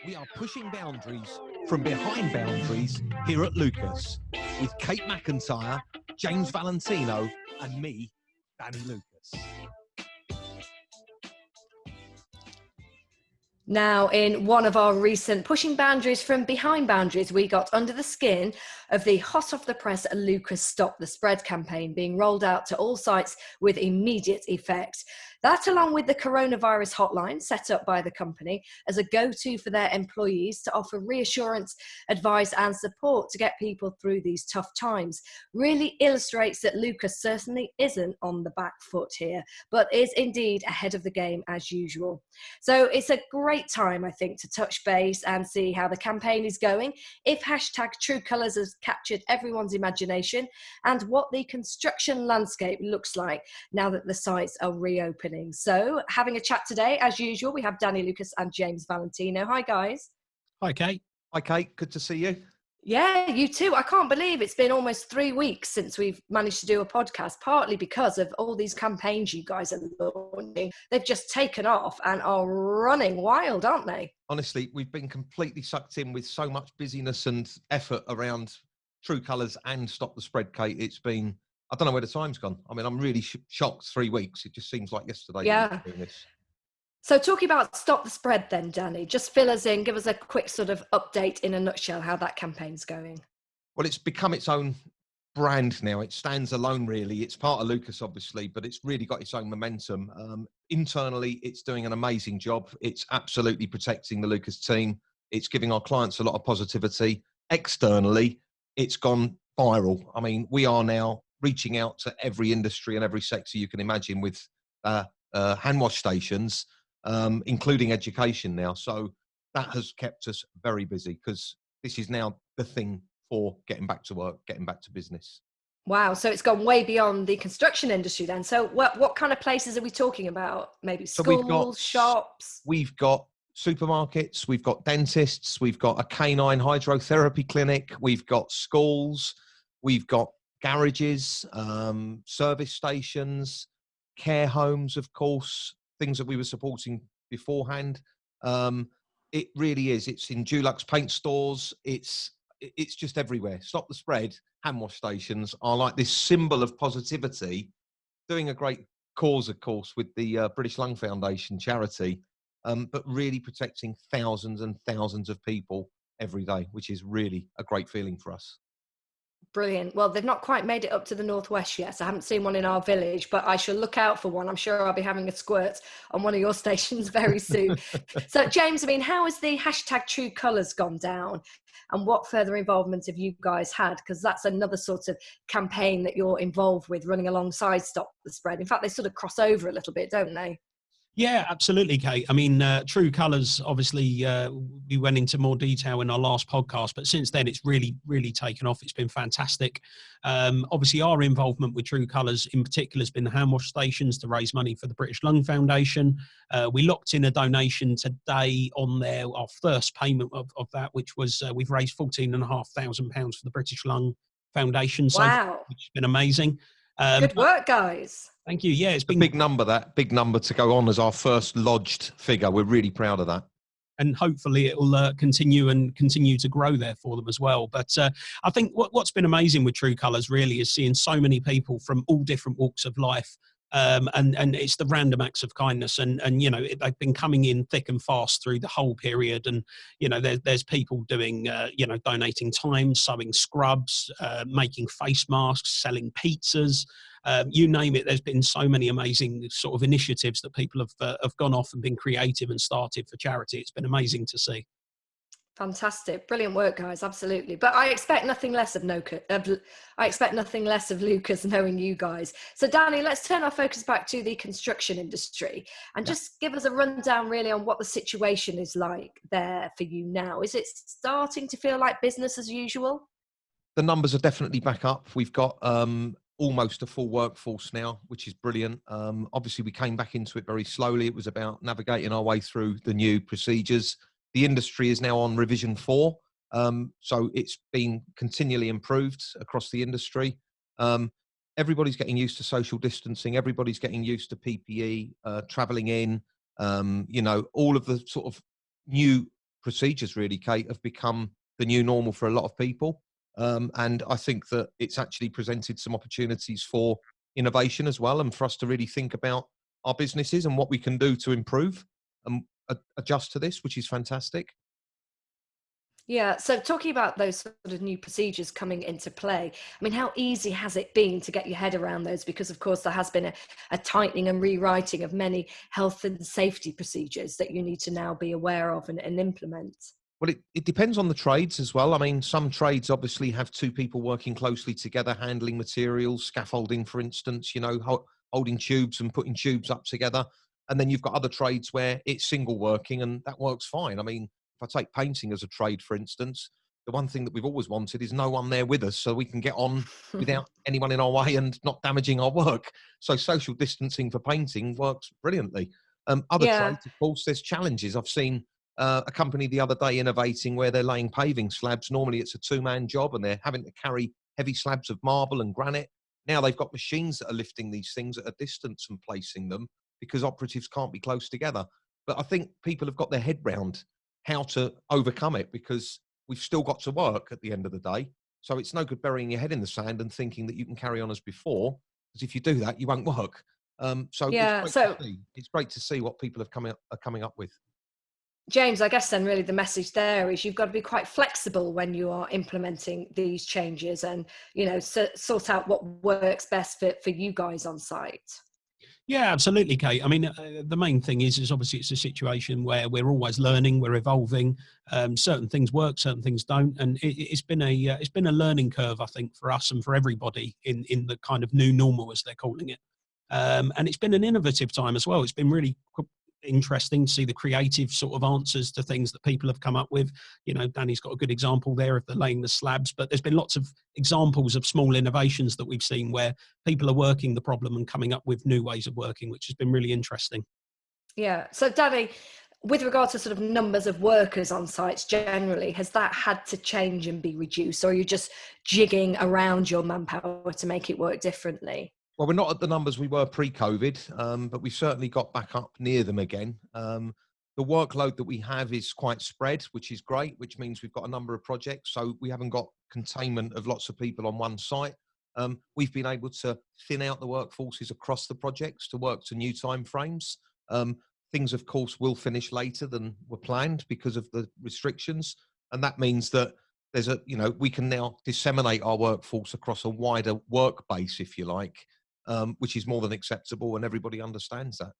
We are pushing boundaries from behind boundaries here at Lucas with Kate McIntyre, James Valentino, and me, Danny Lucas. Now, in one of our recent Pushing Boundaries from Behind Boundaries, we got under the skin of the hot off the press Lucas Stop the Spread campaign being rolled out to all sites with immediate effect. That, along with the coronavirus hotline set up by the company as a go-to for their employees to offer reassurance, advice and support to get people through these tough times, really illustrates that Lucas certainly isn't on the back foot here, but is indeed ahead of the game as usual. So it's a great time, I think, to touch base and see how the campaign is going, if hashtag True Colours has captured everyone's imagination, and what the construction landscape looks like now that the sites are reopening. So having a chat today, as usual, we have Danny Lucas and James Valentino. Hi, guys. Hi, Kate. Hi, Kate. Good to see you. Yeah, you too. I can't believe it's been almost 3 weeks since we've managed to do a podcast, partly because of all these campaigns you guys are launching. They've just taken off and are running wild, aren't they? Honestly, we've been completely sucked in with so much busyness and effort around True Colours and Stop the Spread, Kate. It's been, I don't know where the time's gone. I mean, I'm really shocked. 3 weeks. It just seems like yesterday. Yeah. Doing this. So talking about Stop the Spread then, Danny, just fill us in, give us a quick sort of update in a nutshell how that campaign's going. Well, it's become its own brand now. It stands alone, really. It's part of Lucas, obviously, but it's really got its own momentum. Internally, it's doing an amazing job. It's absolutely protecting the Lucas team. It's giving our clients a lot of positivity. Externally, it's gone viral. I mean, we are now reaching out to every industry and every sector you can imagine with hand wash stations, including education now. So that has kept us very busy because this is now the thing for getting back to work, getting back to business. Wow, so it's gone way beyond the construction industry then. So what kind of places are we talking about? Maybe schools, shops? We've got supermarkets, we've got dentists, we've got a canine hydrotherapy clinic, we've got schools, we've got garages, service stations, care homes, of course, things that we were supporting beforehand. It really is. It's in Dulux paint stores. It's just everywhere. Stop the Spread hand wash stations are like this symbol of positivity, doing a great cause, of course, with the British Lung Foundation charity, but really protecting thousands and thousands of people every day, which is really a great feeling for us. Brilliant. Well, they've not quite made it up to the northwest yet, so I haven't seen one in our village, but I shall look out for one. I'm sure I'll be having a squirt on one of your stations very soon. So, James, I mean, how has the hashtag True Colours gone down? And what further involvement have you guys had? Because that's another sort of campaign that you're involved with, running alongside Stop the Spread. In fact, they sort of cross over a little bit, don't they? Yeah, absolutely, Kate. I mean, True Colours, obviously, we went into more detail in our last podcast, but since then it's really, really taken off. It's been fantastic. Obviously, our involvement with True Colours in particular has been the hand wash stations to raise money for the British Lung Foundation. We locked in a donation today on there, our first payment of that, which was we've raised £14,500 for the British Lung Foundation. So wow. Which has been amazing. Good work, guys. Thank you. Yeah, it's been a big number to go on as our first lodged figure. We're really proud of that. And hopefully it will continue to grow there for them as well. But I think what's been amazing with True Colours really is seeing so many people from all different walks of life. And it's the random acts of kindness, and you know they've been coming in thick and fast through the whole period, and you know there's people doing donating time, sewing scrubs, making face masks, selling pizzas, you name it. There's been so many amazing sort of initiatives that people have gone off and been creative and started for charity. It's been amazing to see. Fantastic, brilliant work, guys. Absolutely, but I expect nothing less of Lucas knowing you guys. So, Danny, let's turn our focus back to the construction industry and just give us a rundown, really, on what the situation is like there for you now. Is it starting to feel like business as usual? The numbers are definitely back up. We've got almost a full workforce now, which is brilliant. Obviously, we came back into it very slowly. It was about navigating our way through the new procedures. The industry is now on revision 4, so it's been continually improved across the industry. Everybody's getting used to social distancing. Everybody's getting used to PPE, travelling in, all of the sort of new procedures really, Kate, have become the new normal for a lot of people. And I think that it's actually presented some opportunities for innovation as well, and for us to really think about our businesses and what we can do to improve and adjust to this, which is fantastic. Yeah, so talking about those sort of new procedures coming into play, I mean, how easy has it been to get your head around those? Because, of course, there has been a tightening and rewriting of many health and safety procedures that you need to now be aware of and implement. Well, it depends on the trades as well. I mean, some trades obviously have two people working closely together, handling materials, scaffolding, for instance, holding tubes and putting tubes up together. And then you've got other trades where it's single working, and that works fine. I mean, if I take painting as a trade, for instance, the one thing that we've always wanted is no one there with us so we can get on without anyone in our way and not damaging our work. So social distancing for painting works brilliantly. Other Yeah. trades, of course, there's challenges. I've seen a company the other day innovating where they're laying paving slabs. Normally it's a two-man job and they're having to carry heavy slabs of marble and granite. Now they've got machines that are lifting these things at a distance and placing them because operatives can't be close together. But I think people have got their head round how to overcome it, because we've still got to work at the end of the day. So it's no good burying your head in the sand and thinking that you can carry on as before, because if you do that, you won't work. So Yeah. So, it's great to see what people are coming up with. James, I guess then really the message there is you've got to be quite flexible when you are implementing these changes and, sort out what works best for you guys on site. Yeah, absolutely, Kate. I mean, the main thing is obviously it's a situation where we're always learning, we're evolving. Certain things work, certain things don't, and it's been a learning curve, I think, for us and for everybody in the kind of new normal, as they're calling it. And it's been an innovative time as well. It's been really interesting to see the creative sort of answers to things that people have come up with. Danny's got a good example there of the laying the slabs, but there's been lots of examples of small innovations that we've seen where people are working the problem and coming up with new ways of working, which has been really interesting. Yeah. So, Danny, with regard to sort of numbers of workers on sites generally, has that had to change and be reduced, or are you just jigging around your manpower to make it work differently? Well, we're not at the numbers we were pre-COVID, but we've certainly got back up near them again. The workload that we have is quite spread, which is great, which means we've got a number of projects. So we haven't got containment of lots of people on one site. We've been able to thin out the workforces across the projects to work to new timeframes. Things, of course, will finish later than were planned because of the restrictions. And that means that we can now disseminate our workforce across a wider work base, if you like, which is more than acceptable, and everybody understands that.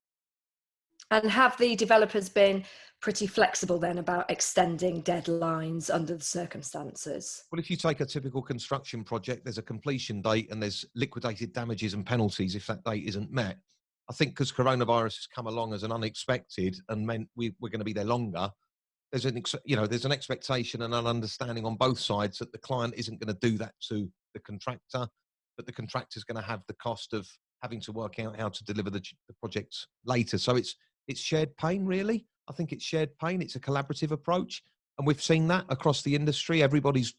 And have the developers been pretty flexible then about extending deadlines under the circumstances? Well, if you take a typical construction project, there's a completion date and there's liquidated damages and penalties if that date isn't met. I think because coronavirus has come along as an unexpected and meant we're going to be there longer, there's an expectation and an understanding on both sides that the client isn't going to do that to the contractor, but the contractor's going to have the cost of having to work out how to deliver the projects later. So it's shared pain, really. I think it's shared pain. It's a collaborative approach, and we've seen that across the industry. Everybody's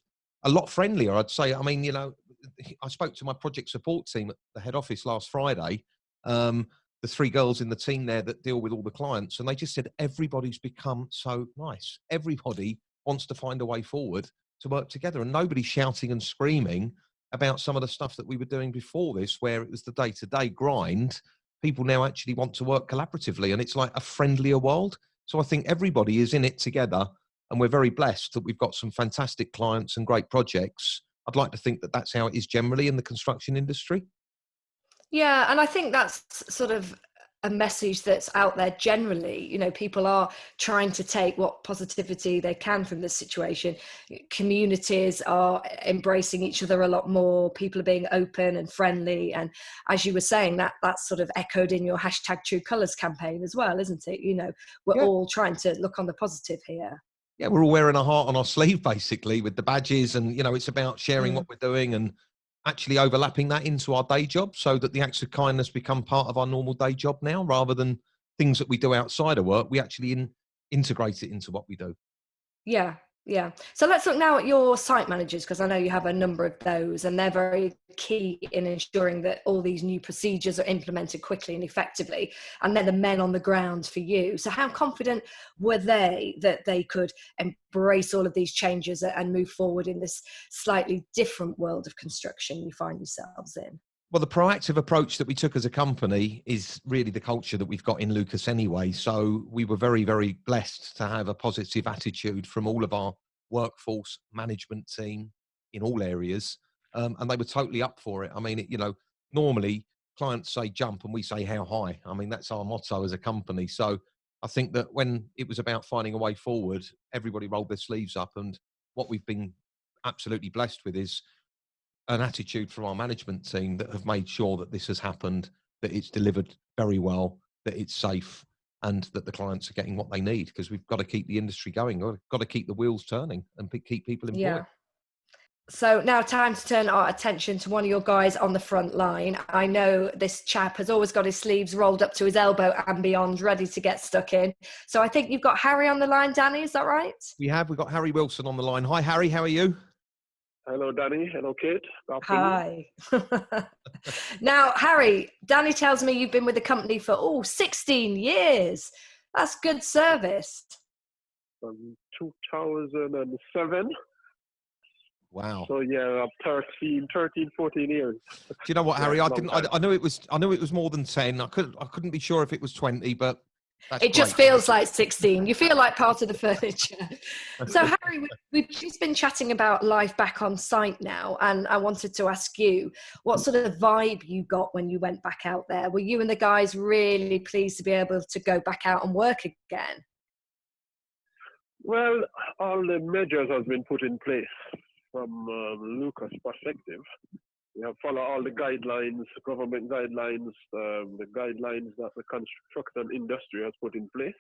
a lot friendlier, I'd say. I mean, I spoke to my project support team at the head office last Friday. The three girls in the team there that deal with all the clients, and they just said everybody's become so nice. Everybody wants to find a way forward to work together, and nobody's shouting and screaming about some of the stuff that we were doing before this, where it was the day-to-day grind. People now actually want to work collaboratively, and it's like a friendlier world. So I think everybody is in it together, and we're very blessed that we've got some fantastic clients and great projects. I'd like to think that that's how it is generally in the construction industry. Yeah, and I think that's sort of a message that's out there generally. People are trying to take what positivity they can from this situation. Communities are embracing each other a lot more. People are being open and friendly. And as you were saying, that's sort of echoed in your #TrueColours campaign as well, isn't it? We're all trying to look on the positive here. Yeah, we're all wearing a heart on our sleeve, basically, with the badges. And, it's about sharing what we're doing and actually overlapping that into our day job, so that the acts of kindness become part of our normal day job now, rather than things that we do outside of work. We actually integrate it into what we do. Yeah, Yeah. So let's look now at your site managers, because I know you have a number of those, and they're very key in ensuring that all these new procedures are implemented quickly and effectively. And they're the men on the ground for you. So how confident were they that they could embrace all of these changes and move forward in this slightly different world of construction you find yourselves in? Well, the proactive approach that we took as a company is really the culture that we've got in Lucas anyway. So we were very, very blessed to have a positive attitude from all of our workforce management team in all areas. And they were totally up for it. I mean, normally clients say jump and we say how high. I mean, that's our motto as a company. So I think that when it was about finding a way forward, everybody rolled their sleeves up. And what we've been absolutely blessed with is an attitude from our management team that have made sure that this has happened, that it's delivered very well, that it's safe, and that the clients are getting what they need, because we've got to keep the industry going. We've got to keep the wheels turning and keep people employed. Yeah. So now time to turn our attention to one of your guys on the front line. I know this chap has always got his sleeves rolled up to his elbow and beyond, ready to get stuck in. So I think you've got Harry on the line, Danny, is that right? We've got Harry Wilson on the line. Hi, Harry, how are you? Hello, Danny. Hello, Kate. Hi. Now, Harry, Danny tells me you've been with the company for 16 years. That's good service. 2007. Wow. So yeah, 13, 14 years. Do you know what, Harry? Yeah, I knew it was more than 10. I couldn't be sure if it was 20, but it just feels like 16. You feel like part of the furniture. So, Harry, we've just been chatting about life back on site now, and I wanted to ask you what sort of vibe you got when you went back out there. Were you and the guys really pleased to be able to go back out and work again? Well, all the measures have been put in place from Lucas' perspective. We have followed all the guidelines, government guidelines, the guidelines that the construction industry has put in place.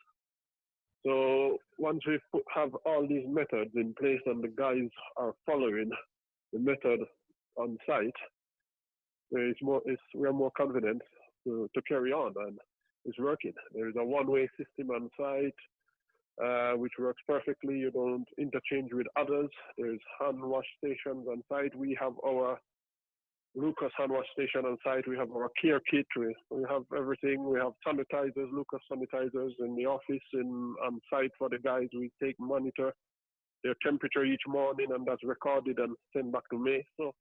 So once we have all these methods in place and the guys are following the method on site, we are more confident to carry on, and it's working. There is a one-way system on site, which works perfectly. You don't interchange with others. There's hand wash stations on site. We have our Lucas hand wash station on site. We have our care kit. We have everything. We have sanitizers, Lucas sanitizers in the office and on site for the guys. We monitor their temperature each morning, and that's recorded and sent back to me. So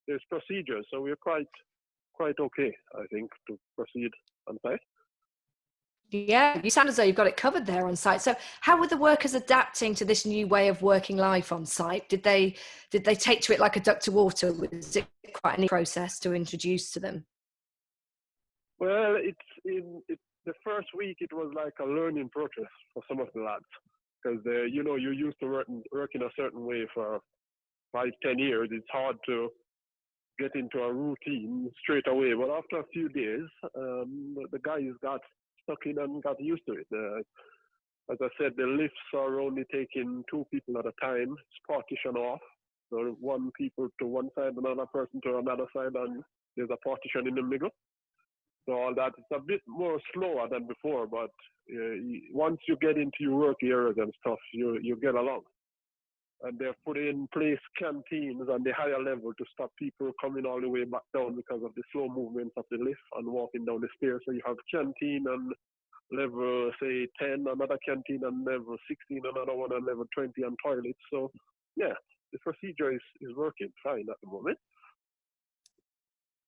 there's procedures. So we're quite okay, I think, to proceed on site. Yeah, you sound as though you've got it covered there on site. So how were the workers adapting to this new way of working life on site? Did they take to it like a duck to water? Was it quite a neat process to introduce to them? Well, the first week it was like a learning process for some of the lads, because you're used to working a certain way for 5-10 years. It's hard to get into a routine straight away. But after a few days, the guys got stuck in and got used to it. As I said, the lifts are only taking 2 people at a time. It's partition off. So 1 people to one side, another person to another side, and there's a partition in the middle. So all that, it's a bit more slower than before, but once you get into your work areas and stuff, you get along. And they've put in place canteens on the higher level to stop people coming all the way back down because of the slow movements of the lift and walking down the stairs. So you have canteen on level, say, 10, another canteen on level 16, another one on level 20, and toilets. So, yeah, the procedure is working fine at the moment.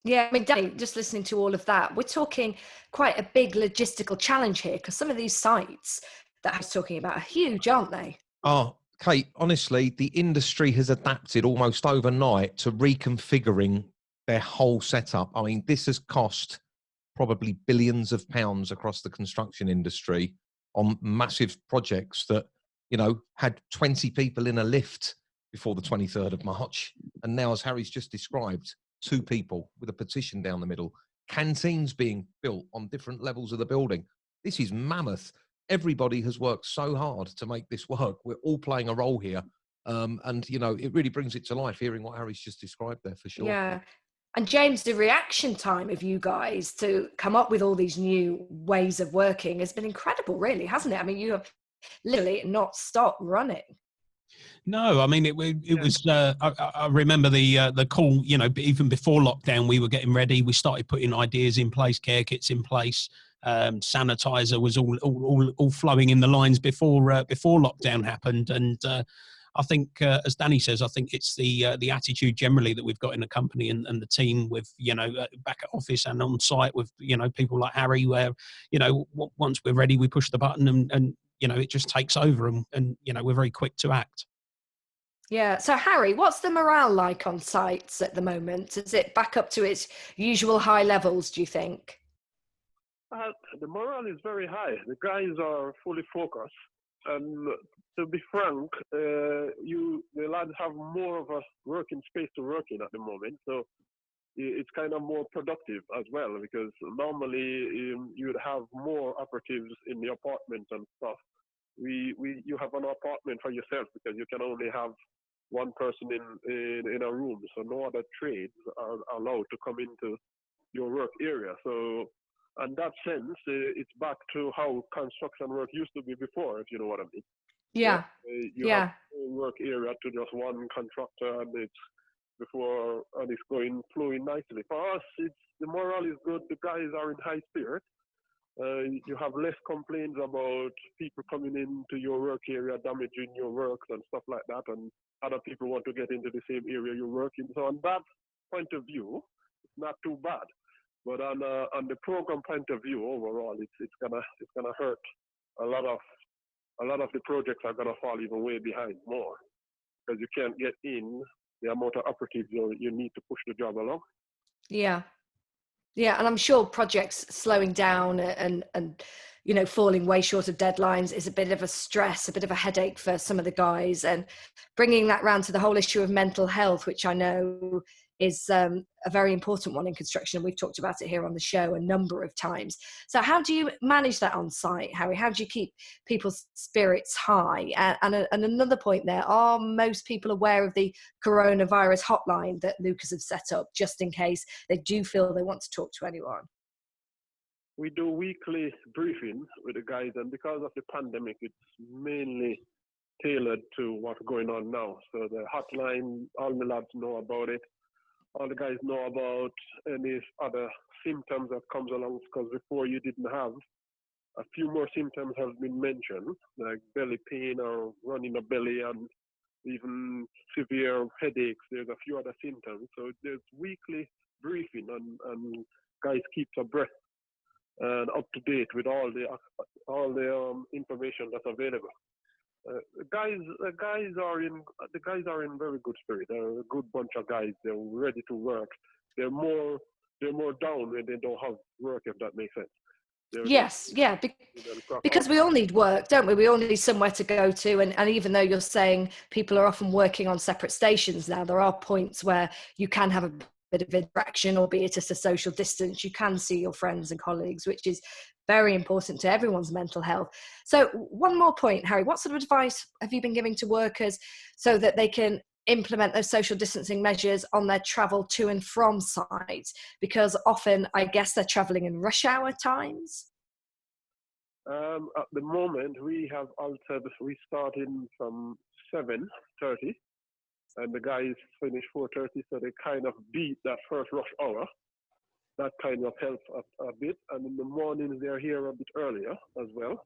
Yeah, I mean, Danny, just listening to all of that, we're talking quite a big logistical challenge here, because some of these sites that I was talking about are huge, aren't they? Oh, Kate, honestly, the industry has adapted almost overnight to reconfiguring their whole setup. I mean, this has cost probably billions of pounds across the construction industry on massive projects that, had 20 people in a lift before the 23rd of March. And now, as Harry's just described, 2 people with a partition down the middle, canteens being built on different levels of the building. This is mammoth. Everybody has worked so hard to make this work. We're all playing a role here. And, it really brings it to life hearing what Harry's just described there, for sure. Yeah. And James, the reaction time of you guys to come up with all these new ways of working has been incredible, really, hasn't it? I mean, you have literally not stopped running. No, I mean it was. I remember the call. You know, even before lockdown, we were getting ready. We started putting ideas in place, care kits in place. Sanitizer was all flowing in the lines before lockdown happened. And I think, as Danny says, I think it's the attitude generally that we've got in the company and the team with, you know, back at office and on site with, you know, people like Harry, where, you know, once we're ready, we push the button and you know, it just takes over and you know, we're very quick to act. Yeah. So, Harry, what's the morale like on sites at the moment? Is it back up to its usual high levels, do you think? The morale is very high. The guys are fully focused. And to be frank, the lads have more of a working space to work in at the moment. So it's kind of more productive as well, because normally you would have more operatives in the apartment and stuff. You have an apartment for yourself because you can only have one person in a room, so no other trades are allowed to come into your work area. So in that sense, it's back to how construction work used to be before, if you know what I mean. Yeah. You have a work area to just one contractor, and it's going flowing nicely. For us, the morale is good. The guys are in high spirit. You have less complaints about people coming into your work area, damaging your works and stuff like that, and other people want to get into the same area you work in. So on that point of view, it's not too bad. But on the program point of view, overall, it's gonna hurt. A lot of the projects are gonna fall even way behind more, because you can't get in the amount of operatives you need to push the job along. Yeah. Yeah, and I'm sure projects slowing down and you know, falling way short of deadlines is a bit of a stress, a bit of a headache for some of the guys. And bringing that round to the whole issue of mental health, which I know is a very important one in construction. We've talked about it here on the show a number of times. So how do you manage that on site, Harry? How do you keep people's spirits high? And another point there, are most people aware of the coronavirus hotline that Lucas have set up, just in case they do feel they want to talk to anyone? We do weekly briefings with the guys, and because of the pandemic, it's mainly tailored to what's going on now. So the hotline, all the lads know about it. All the guys know about any other symptoms that comes along, because before you didn't have a few more symptoms have been mentioned, like belly pain or running a belly and even severe headaches. There's a few other symptoms. So there's weekly briefing, and guys keep abreast and up to date with all the information that's available. The guys are in very good spirit. They're a good bunch of guys. They're ready to work. They're more down when they don't have work, if that makes sense. Yes, yeah, because we all need work, don't we? We all need somewhere to go to. And even though you're saying people are often working on separate stations now, there are points where you can have a bit of interaction, albeit at a social distance. You can see your friends and colleagues, which is very important to everyone's mental health. So one more point, Harry, what sort of advice have you been giving to workers so that they can implement those social distancing measures on their travel to and from sites? Because often, I guess, they're traveling in rush hour times. At the moment, we have altered. We starting from 7:30, and the guys finish 4:30, so they kind of beat that first rush hour. That kind of helps a bit. And in the mornings, they're here a bit earlier as well.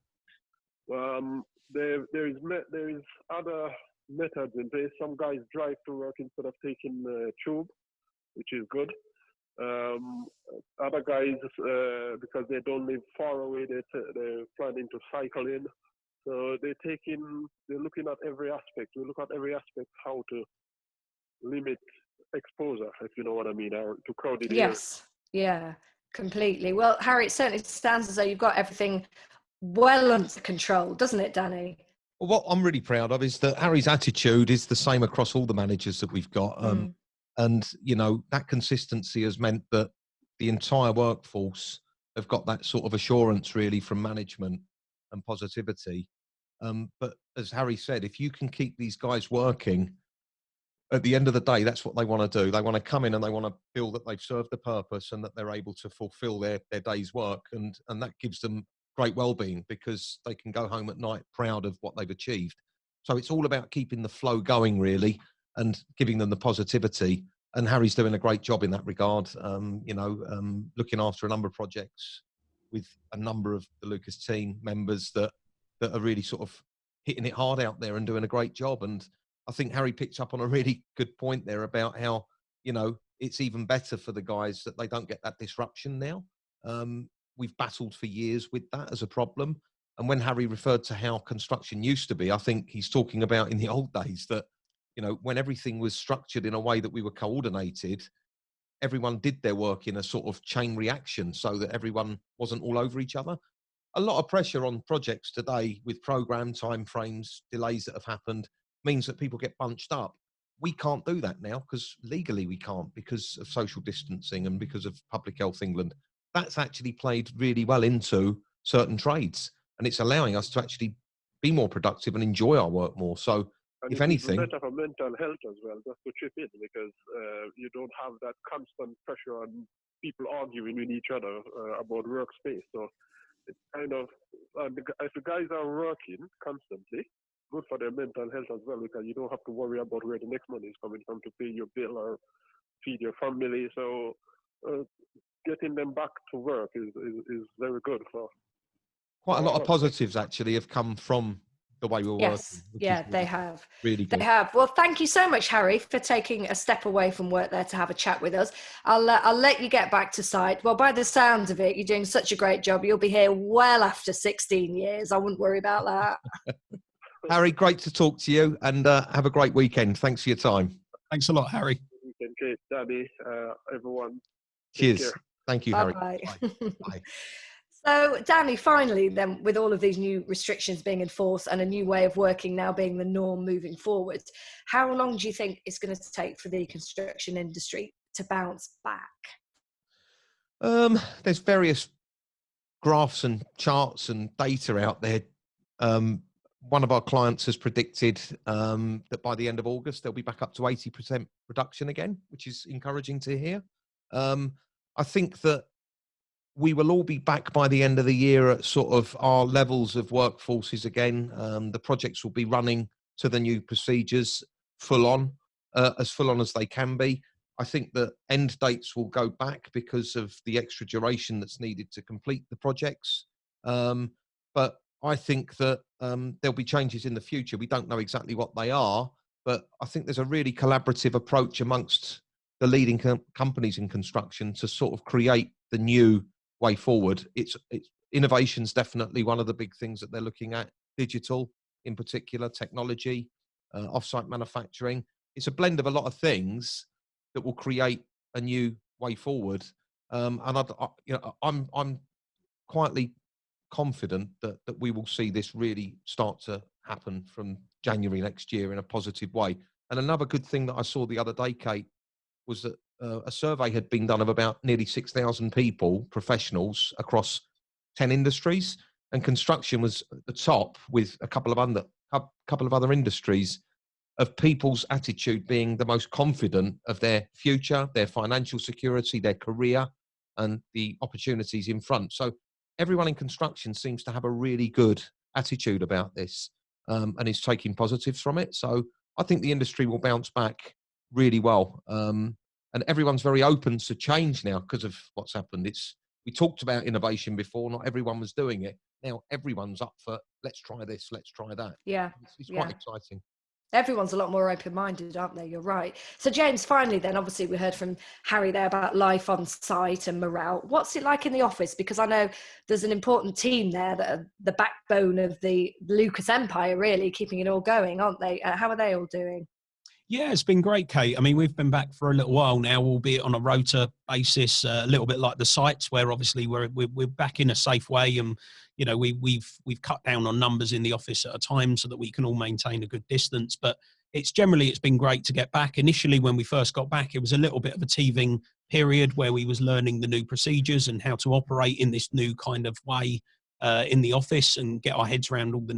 There is other methods in place. Some guys drive to work instead of taking the tube, which is good. Other guys, because they don't live far away, they're planning to cycle in. So they're looking at every aspect. We look at every aspect, how to limit exposure, if you know what I mean, or to crowded areas. Yes, yeah, completely. Well, Harry, it certainly stands as though you've got everything well under control, doesn't it, Danny? Well, what I'm really proud of is that Harry's attitude is the same across all the managers that we've got. And, you know, that consistency has meant that the entire workforce have got that sort of assurance really from management and positivity. But as Harry said, if you can keep these guys working, at the end of the day, that's what they want to do. They want to come in and they want to feel that they've served the purpose and that they're able to fulfill their day's work. And that gives them great well-being, because they can go home at night proud of what they've achieved. So it's all about keeping the flow going, really, and giving them the positivity. And Harry's doing a great job in that regard, looking after a number of projects with a number of the Lucas team members that are really sort of hitting it hard out there and doing a great job. And I think Harry picked up on a really good point there about how, it's even better for the guys that they don't get that disruption now. We've battled for years with that as a problem. And when Harry referred to how construction used to be, I think he's talking about in the old days that, when everything was structured in a way that we were coordinated, everyone did their work in a sort of chain reaction so that everyone wasn't all over each other. A lot of pressure on projects today with program timeframes, delays that have happened, means that people get bunched up. We can't do that now because legally we can't, because of social distancing and because of Public Health England. That's actually played really well into certain trades, and it's allowing us to actually be more productive and enjoy our work more. So and if anything, it's better for mental health as well, just to chip in, because you don't have that constant pressure on people arguing with each other about workspace. So it's kind of, if the guys are working constantly, good for their mental health as well, because you don't have to worry about where the next money is coming from to pay your bill or feed your family. So getting them back to work is very good. For quite a lot of positives actually have come from the way we're working. Yeah, they have. Really good. They have. Well, thank you so much, Harry, for taking a step away from work there to have a chat with us. I'll let you get back to site. Well, by the sound of it, you're doing such a great job. You'll be here well after 16 years. I wouldn't worry about that. Harry, great to talk to you, and have a great weekend. Thanks for your time. Thanks a lot, Harry. Okay, Danny, everyone. Cheers. Thank you, Harry. Bye. Bye. So, Danny, finally then, with all of these new restrictions being enforced and a new way of working now being the norm moving forward, how long do you think it's going to take for the construction industry to bounce back? There's various graphs and charts and data out there. One of our clients has predicted that by the end of August, they'll be back up to 80% reduction again, which is encouraging to hear. I think that we will all be back by the end of the year at sort of our levels of workforces again. The projects will be running to the new procedures full on as they can be. I think that end dates will go back because of the extra duration that's needed to complete the projects. But I think that there'll be changes in the future. We don't know exactly what they are, but I think there's a really collaborative approach amongst the leading companies in construction to sort of create the new way forward. It's innovation's definitely one of the big things that they're looking at. Digital, in particular, technology, off-site manufacturing. It's a blend of a lot of things that will create a new way forward. And I'm quietly confident that we will see this really start to happen from January next year in a positive way. And another good thing that I saw the other day, Kate, was that a survey had been done of about nearly 6,000 people, professionals across 10 industries, and construction was at the top with a couple of other industries, of people's attitude being the most confident of their future, their financial security, their career, and the opportunities in front. So everyone in construction seems to have a really good attitude about this, and is taking positives from it. So I think the industry will bounce back really well. And everyone's very open to change now because of what's happened. We talked about innovation before, not everyone was doing it. Now everyone's up for, let's try this, let's try that. Yeah. It's quite exciting. Everyone's a lot more open-minded, aren't they? You're right. So James, finally then, obviously we heard from Harry there about life on site and morale. What's it like in the office? Because I know there's an important team there that are the backbone of the Lucas Empire, really keeping it all going, aren't they? How are they all doing? Yeah, it's been great, Kate. I mean, we've been back for a little while now, albeit on a rota basis, a little bit like the sites, where obviously we're back in a safe way, and you know we've cut down on numbers in the office at a time so that we can all maintain a good distance. But it's been great to get back. Initially, when we first got back, it was a little bit of a teething period where we was learning the new procedures and how to operate in this new kind of way in the office and get our heads around all the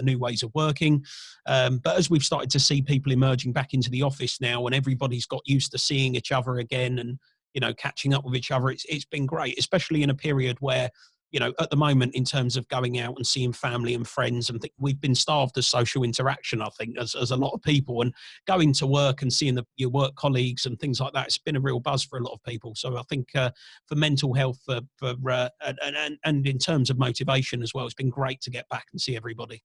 new ways of working. But as we've started to see people emerging back into the office now, and everybody's got used to seeing each other again and, you know, catching up with each other, it's been great, especially in a period where at the moment, in terms of going out and seeing family and friends, and we've been starved of social interaction, I think, as a lot of people, and going to work and seeing your work colleagues and things like that, it's been a real buzz for a lot of people. So I think for mental health, and in terms of motivation as well, it's been great to get back and see everybody.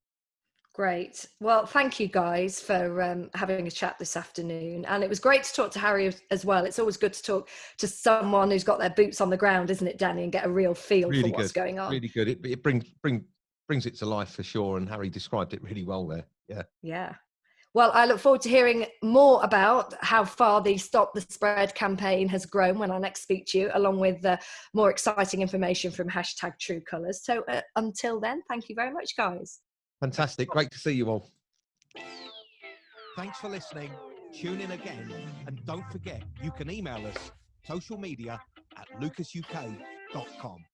Great. Well, thank you guys for having a chat this afternoon. And it was great to talk to Harry as well. It's always good to talk to someone who's got their boots on the ground, isn't it, Danny, and get a real feel Really for what's good. going on. Really good. It brings it to life for sure. And Harry described it really well there. Yeah. Yeah. Well, I look forward to hearing more about how far the Stop the Spread campaign has grown when I next speak to you, along with more exciting information from #TrueColours. So until then, thank you very much, guys. Fantastic. Great to see you all. Thanks for listening. Tune in again. And don't forget, you can email us socialmedia@lucasuk.com.